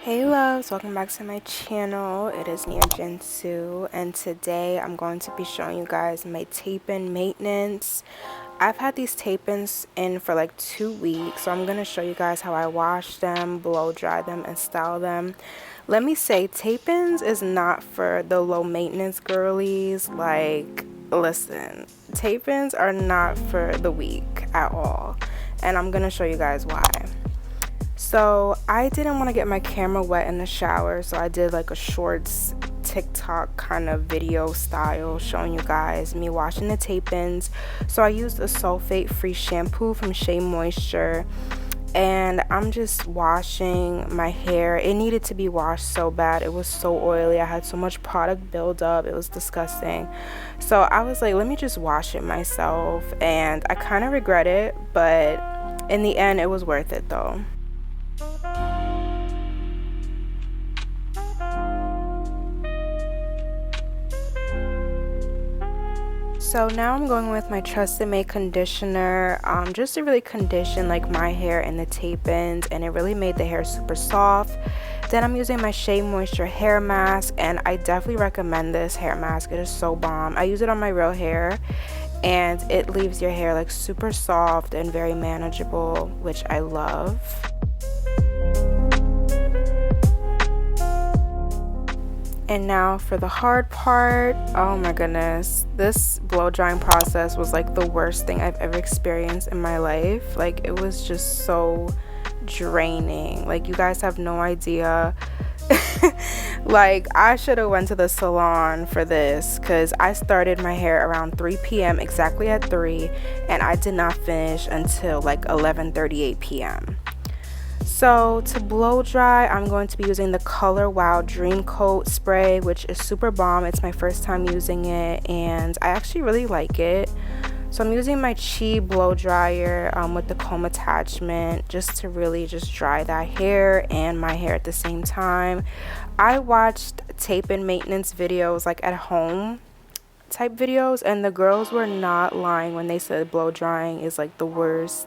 Hey loves, welcome back to my channel. It is Nia Jinsu, and today I'm going to be showing you guys my tape-in maintenance. I've had these tape-ins in for like 2 weeks, so I'm going to show you guys how I wash them, blow dry them, and style them. Let me say, tape-ins is not for the low maintenance girlies. Like, listen, tape-ins are not for the weak at all, and I'm going to show you guys why. So I didn't want to get my camera wet in the shower, so I did like a shorts TikTok kind of video style showing you guys me washing the tape-ins. So I used a sulfate free shampoo from Shea Moisture, and I'm just washing my hair. It needed to be washed so bad. It was so oily. I had so much product build up. It was disgusting. So I was like, let me just wash it myself, and I kind of regret it, but in the end it was worth it though. So now I'm going with my Tresemme conditioner, just to really condition like my hair and the tape-ins, and it really made the hair super soft. Then I'm using my Shea Moisture hair mask, and I definitely recommend this hair mask. It is so bomb. I use it on my real hair, and it leaves your hair like super soft and very manageable, which I love. And now for the hard part. Oh my goodness, this blow drying process was like the worst thing I've ever experienced in my life. Like, it was just so draining. Like, you guys have no idea. Like, I should have went to the salon for this, because I started my hair around 3 p.m. exactly at 3, and I did not finish until like 11:38 p.m. So to blow dry, I'm going to be using the ColorWOW Dream Coat spray, which is super bomb. It's my first time using it, and I actually really like it. So I'm using my Chi blow dryer with the comb attachment, just to really just dry that hair and my hair at the same time. I watched tape-in maintenance videos like at home type videos, and the girls were not lying when they said blow drying is like the worst.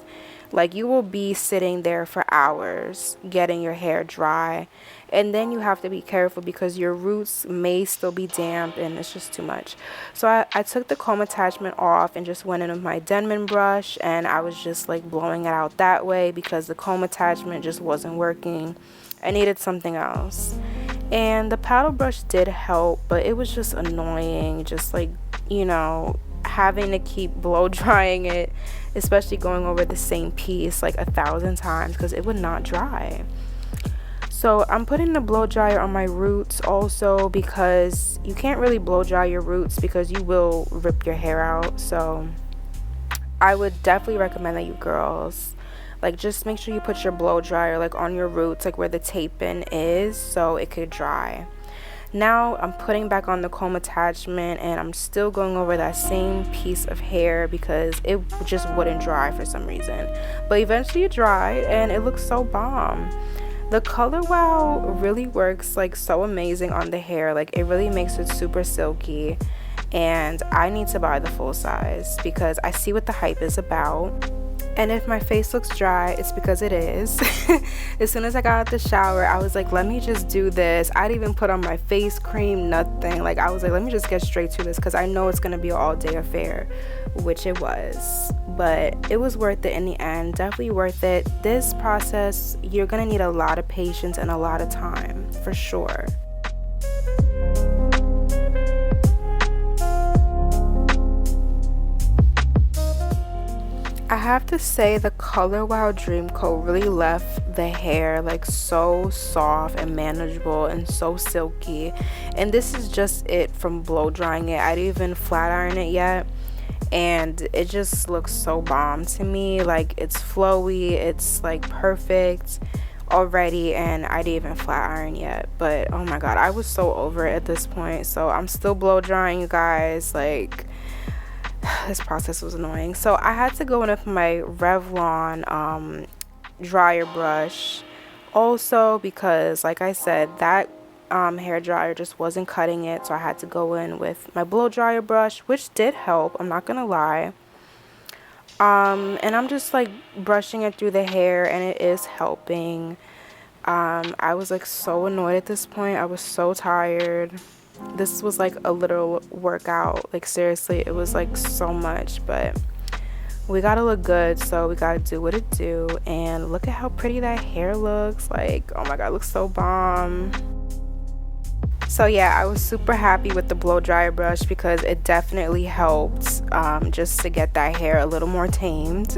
Like, you will be sitting there for hours getting your hair dry, and then you have to be careful because your roots may still be damp, and it's just too much. So I took the comb attachment off and just went in with my Denman brush, and I was just like blowing it out that way because the comb attachment just wasn't working. I needed something else. And the paddle brush did help, but it was just annoying, just like, you know, having to keep blow drying it, especially going over the same piece like 1,000 times, because it would not dry. So I'm putting the blow dryer on my roots also, because you can't really blow dry your roots because you will rip your hair out. So I would definitely recommend that you girls, like, just make sure you put your blow dryer like on your roots, like where the tape-in is, so it could dry. Now I'm putting back on the comb attachment, and I'm still going over that same piece of hair because it just wouldn't dry for some reason. But eventually it dried, and it looks so bomb. The ColorWOW really works like so amazing on the hair. Like, it really makes it super silky, and I need to buy the full size because I see what the hype is about. And if my face looks dry, it's because it is. As soon as I got out the shower, I was like, let me just do this. I didn't even put on my face cream, nothing. Like, I was like, let me just get straight to this because I know it's going to be an all-day affair, which it was. But it was worth it in the end. Definitely worth it. This process, you're going to need a lot of patience and a lot of time, for sure. I have to say, the ColorWOW Dream Coat really left the hair like so soft and manageable and so silky. And this is just it from blow drying it. I didn't even flat iron it yet, and it just looks so bomb to me. Like, it's flowy, it's like perfect already, and I didn't even flat iron yet. But oh my god, I was so over it at this point. So I'm still blow drying, you guys. Like, this process was annoying. So I had to go in with my Revlon dryer brush also, because like I said, that hair dryer just wasn't cutting it. So I had to go in with my blow dryer brush, which did help, I'm not gonna lie. And I'm just like brushing it through the hair, and it is helping. I was like so annoyed at this point. I was so tired. This was like a literal workout. Like seriously, it was like so much, but we gotta look good, so we gotta do what it do. And look at how pretty that hair looks. Like, oh my god, it looks so bomb. So yeah, I was super happy with the blow dryer brush because it definitely helped just to get that hair a little more tamed.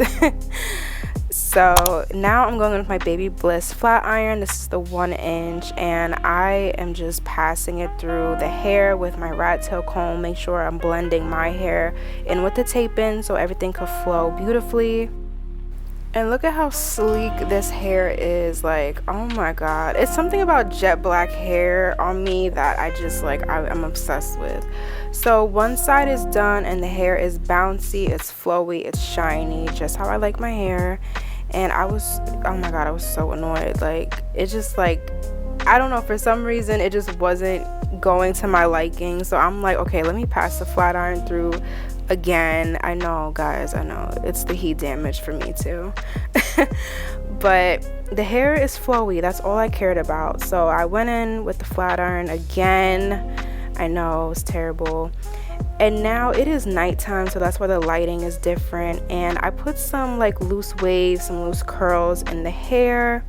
So now I'm going with my Babybliss flat iron. This is the 1-inch, and I am just passing it through the hair with my rat tail comb. Make sure I'm blending my hair in with the tape-in so everything could flow beautifully. And look at how sleek this hair is. Like, oh my god, it's something about jet black hair on me that I just like I'm obsessed with. So one side is done and the hair is bouncy, it's flowy, it's shiny, just how I like my hair. And I was, oh my god, I was so annoyed. Like, it just like, I don't know, for some reason it just wasn't going to my liking. So I'm like, okay, let me pass the flat iron through again. I know, guys, I know it's the heat damage for me too. But the hair is flowy, that's all I cared about. So I went in with the flat iron again. I know, it's terrible. And now it is nighttime, so that's why the lighting is different. And I put some like loose waves, some loose curls in the hair.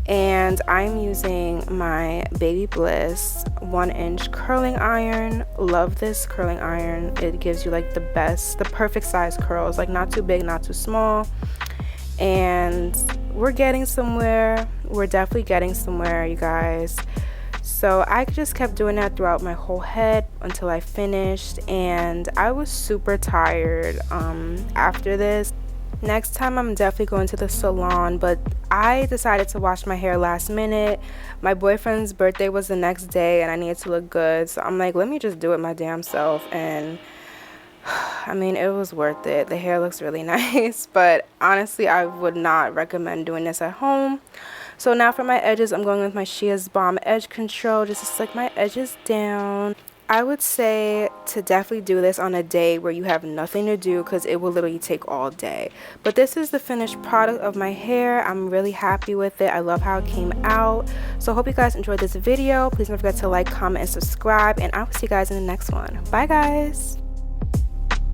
And I'm using my Babybliss 1-inch curling iron. Love this curling iron. It gives you like the perfect size curls, like not too big, not too small. And we're getting somewhere. We're definitely getting somewhere, you guys. So I just kept doing that throughout my whole head until I finished, and I was super tired after this. Next time I'm definitely going to the salon, but I decided to wash my hair last minute. My boyfriend's birthday was the next day and I needed to look good, so I'm like, let me just do it my damn self. And I mean, it was worth it. The hair looks really nice, but honestly I would not recommend doing this at home. So now for my edges, I'm going with my Shea's Balm Edge Control just to slick my edges down. I would say to definitely do this on a day where you have nothing to do because it will literally take all day. But this is the finished product of my hair. I'm really happy with it. I love how it came out. So I hope you guys enjoyed this video. Please don't forget to like, comment, and subscribe. And I will see you guys in the next one. Bye, guys.